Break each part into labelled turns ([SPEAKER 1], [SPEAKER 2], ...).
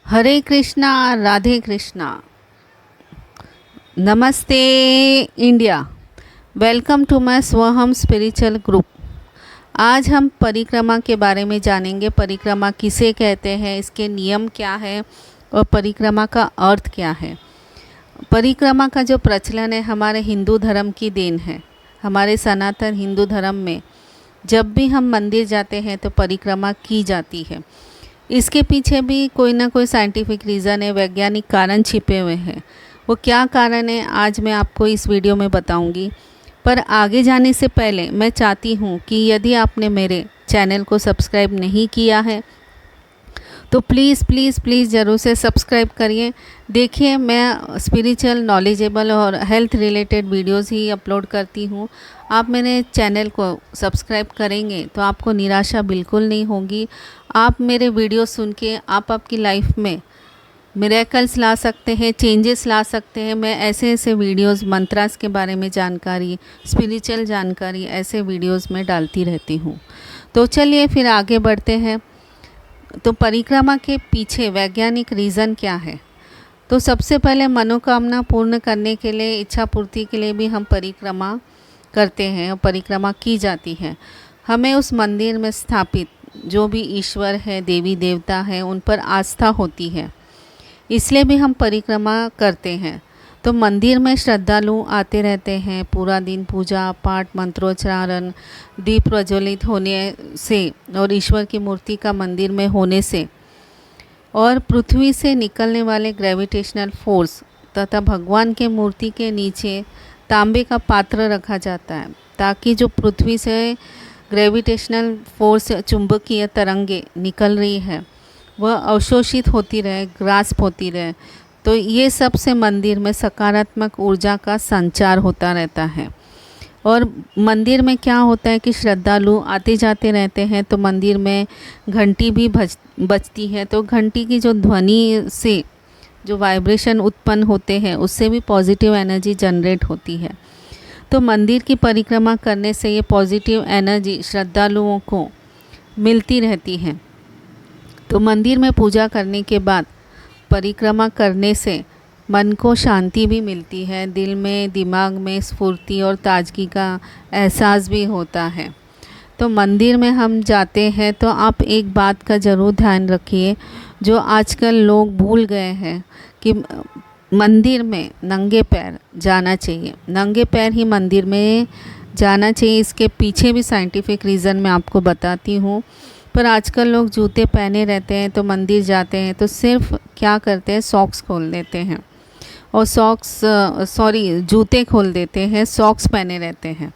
[SPEAKER 1] हरे कृष्णा, राधे कृष्णा। नमस्ते India. Welcome to my Swaham spiritual group. आज हम परिक्रमा के बारे में जानेंगे। परिक्रमा किसे कहते हैं, इसके नियम क्या है और परिक्रमा का अर्थ क्या है। परिक्रमा का जो प्रचलन है हमारे हिंदू धर्म की देन है। हमारे सनातन हिंदू धर्म में जब भी हम मंदिर जाते हैं तो परिक्रमा की जाती है। इसके पीछे भी कोई ना कोई साइंटिफिक रीज़न है, वैज्ञानिक कारण छिपे हुए हैं। वो क्या कारण है आज मैं आपको इस वीडियो में बताऊंगी। पर आगे जाने से पहले मैं चाहती हूँ कि यदि आपने मेरे चैनल को सब्सक्राइब नहीं किया है तो प्लीज़ प्लीज़ प्लीज़ ज़रूर से सब्सक्राइब करिए। देखिए, मैं स्पिरिचुअल, नॉलेजेबल और हेल्थ रिलेटेड वीडियोस ही अपलोड करती हूँ। आप मेरे चैनल को सब्सक्राइब करेंगे तो आपको निराशा बिल्कुल नहीं होगी। आप मेरे वीडियो सुन के आप आपकी लाइफ में मिरेकल्स ला सकते हैं, चेंजेस ला सकते हैं। मैं ऐसे ऐसे वीडियोस, मंत्रास के बारे में जानकारी, स्पिरिचुअल जानकारी ऐसे वीडियोस में डालती रहती हूँ। तो चलिए फिर आगे बढ़ते हैं। तो परिक्रमा के पीछे वैज्ञानिक रीज़न क्या है। तो सबसे पहले मनोकामना पूर्ण करने के लिए, इच्छा पूर्ति के लिए भी हम परिक्रमा करते हैं और परिक्रमा की जाती है। हमें उस मंदिर में स्थापित जो भी ईश्वर है, देवी देवता है, उन पर आस्था होती है, इसलिए भी हम परिक्रमा करते हैं। तो मंदिर में श्रद्धालु आते रहते हैं। पूरा दिन पूजा पाठ, मंत्रोच्चारण, दीप प्रज्वलित होने से और ईश्वर की मूर्ति का मंदिर में होने से और पृथ्वी से निकलने वाले ग्रेविटेशनल फोर्स तथा भगवान के मूर्ति के नीचे तांबे का पात्र रखा जाता है ताकि जो पृथ्वी से ग्रेविटेशनल फोर्स, चुंबकीय तरंगे निकल रही है, वह अवशोषित होती रहे, ग्रास्प होती रहे। तो ये सब से मंदिर में सकारात्मक ऊर्जा का संचार होता रहता है। और मंदिर में क्या होता है कि श्रद्धालु आते जाते रहते हैं तो मंदिर में घंटी भी बजती है। तो घंटी की जो ध्वनि से जो वाइब्रेशन उत्पन्न होते हैं उससे भी पॉजिटिव एनर्जी जनरेट होती है। तो मंदिर की परिक्रमा करने से ये पॉजिटिव एनर्जी श्रद्धालुओं को मिलती रहती है। तो मंदिर में पूजा करने के बाद परिक्रमा करने से मन को शांति भी मिलती है। दिल में, दिमाग में स्फूर्ति और ताजगी का एहसास भी होता है। तो मंदिर में हम जाते हैं तो आप एक बात का ज़रूर ध्यान रखिए, जो आजकल लोग भूल गए हैं कि मंदिर में नंगे पैर जाना चाहिए। नंगे पैर ही मंदिर में जाना चाहिए। इसके पीछे भी साइंटिफिक रीज़न मैं आपको बताती हूँ। पर आजकल लोग जूते पहने रहते हैं तो मंदिर जाते हैं तो सिर्फ क्या करते हैं, सॉक्स खोल देते हैं और जूते खोल देते हैं, सॉक्स पहने रहते हैं।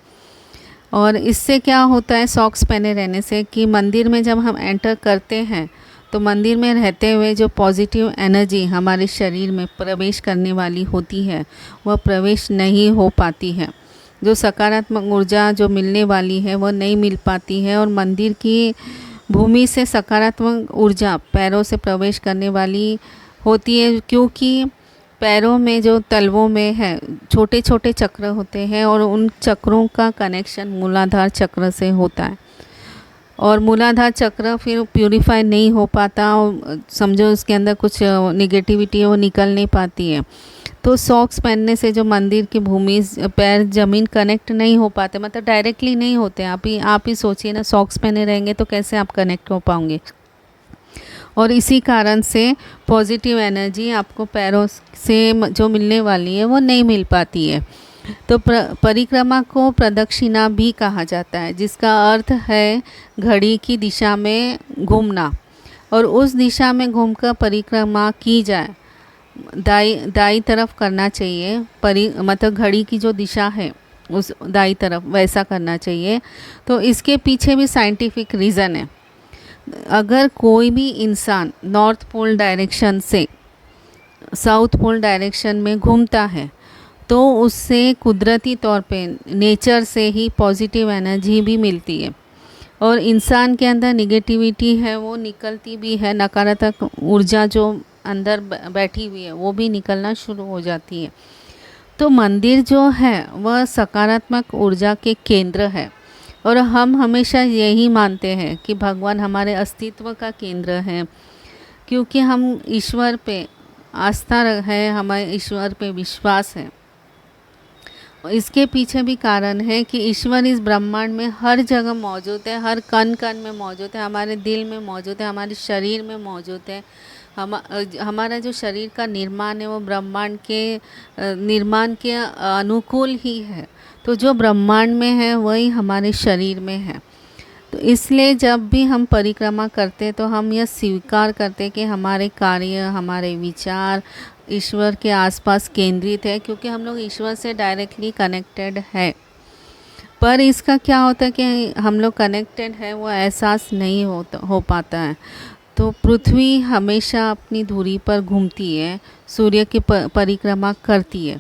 [SPEAKER 1] और इससे क्या होता है, सॉक्स पहने रहने से कि मंदिर में जब हम एंटर करते हैं तो मंदिर में रहते हुए जो पॉजिटिव एनर्जी हमारे शरीर में प्रवेश करने वाली होती है वह प्रवेश नहीं हो पाती है। जो सकारात्मक ऊर्जा जो मिलने वाली है वह नहीं मिल पाती है। और मंदिर की भूमि से सकारात्मक ऊर्जा पैरों से प्रवेश करने वाली होती है, क्योंकि पैरों में जो तलवों में है छोटे छोटे चक्र होते हैं और उन चक्रों का कनेक्शन मूलाधार चक्र से होता है। और मूलाधार चक्र फिर प्यूरिफाई नहीं हो पाता और समझो उसके अंदर कुछ निगेटिविटी है वो निकल नहीं पाती है। तो सॉक्स पहनने से जो मंदिर की भूमि, पैर ज़मीन कनेक्ट नहीं हो पाते, मतलब डायरेक्टली नहीं होते। आप ही सोचिए ना, सॉक्स पहने रहेंगे तो कैसे आप कनेक्ट हो पाओगे। और इसी कारण से पॉजिटिव एनर्जी आपको पैरों से जो मिलने वाली है वो नहीं मिल पाती है। तो परिक्रमा को प्रदक्षिणा भी कहा जाता है, जिसका अर्थ है घड़ी की दिशा में घूमना। और उस दिशा में घूमकर परिक्रमा की जाए, दाई तरफ करना चाहिए। मतलब घड़ी की जो दिशा है उस दाई तरफ वैसा करना चाहिए। तो इसके पीछे भी साइंटिफिक रीज़न है। अगर कोई भी इंसान नॉर्थ पोल डायरेक्शन से साउथ पोल डायरेक्शन में घूमता है तो उससे कुदरती तौर पे, नेचर से ही पॉजिटिव एनर्जी भी मिलती है और इंसान के अंदर निगेटिविटी है वो निकलती भी है। नकारात्मक ऊर्जा जो अंदर बैठी हुई है वो भी निकलना शुरू हो जाती है। तो मंदिर जो है वह सकारात्मक ऊर्जा के केंद्र है और हम हमेशा यही मानते हैं कि भगवान हमारे अस्तित्व का केंद्र है, क्योंकि हम ईश्वर पे आस्था है, हमारे ईश्वर पे विश्वास है। इसके पीछे भी कारण है कि ईश्वर इस ब्रह्मांड में हर जगह मौजूद है, हर कण कण में मौजूद है, हमारे दिल में मौजूद है, हमारे शरीर में मौजूद है। हमारा जो शरीर का निर्माण है वो ब्रह्मांड के निर्माण के अनुकूल ही है। तो जो ब्रह्मांड में है वही हमारे शरीर में है। तो इसलिए जब भी हम परिक्रमा करते हैं तो हम यह स्वीकार करते हैं कि हमारे कार्य, हमारे विचार ईश्वर के आसपास केंद्रित है, क्योंकि हम लोग ईश्वर से डायरेक्टली कनेक्टेड है। पर इसका क्या होता है कि हम लोग कनेक्टेड है वो एहसास नहीं हो पाता है। तो पृथ्वी हमेशा अपनी धुरी पर घूमती है, सूर्य की परिक्रमा करती है।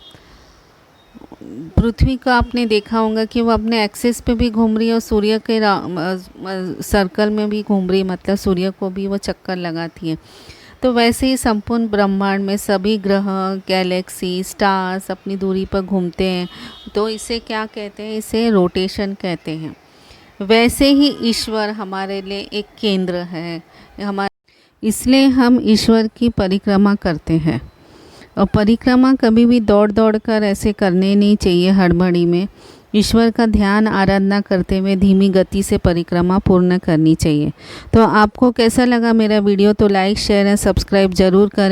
[SPEAKER 1] पृथ्वी का आपने देखा होगा कि वो अपने एक्सिस पे भी घूम रही है और सूर्य के सर्कल में भी घूम रही है, मतलब सूर्य को भी वो चक्कर लगाती है। तो वैसे ही संपूर्ण ब्रह्मांड में सभी ग्रह, गैलेक्सी, स्टार्स अपनी दूरी पर घूमते हैं। तो इसे क्या कहते हैं? इसे रोटेशन कहते हैं। वैसे ही ईश्वर हमारे लिए एक केंद्र है, इसलिए हम ईश्वर की परिक्रमा करते हैं। और परिक्रमा कभी भी दौड़ दौड़ कर ऐसे करने नहीं चाहिए हड़बड़ी में। ईश्वर का ध्यान आराधना करते हुए धीमी गति से परिक्रमा पूर्ण करनी चाहिए। तो आपको कैसा लगा मेरा वीडियो? तो लाइक, शेयर एंड सब्सक्राइब ज़रूर करें।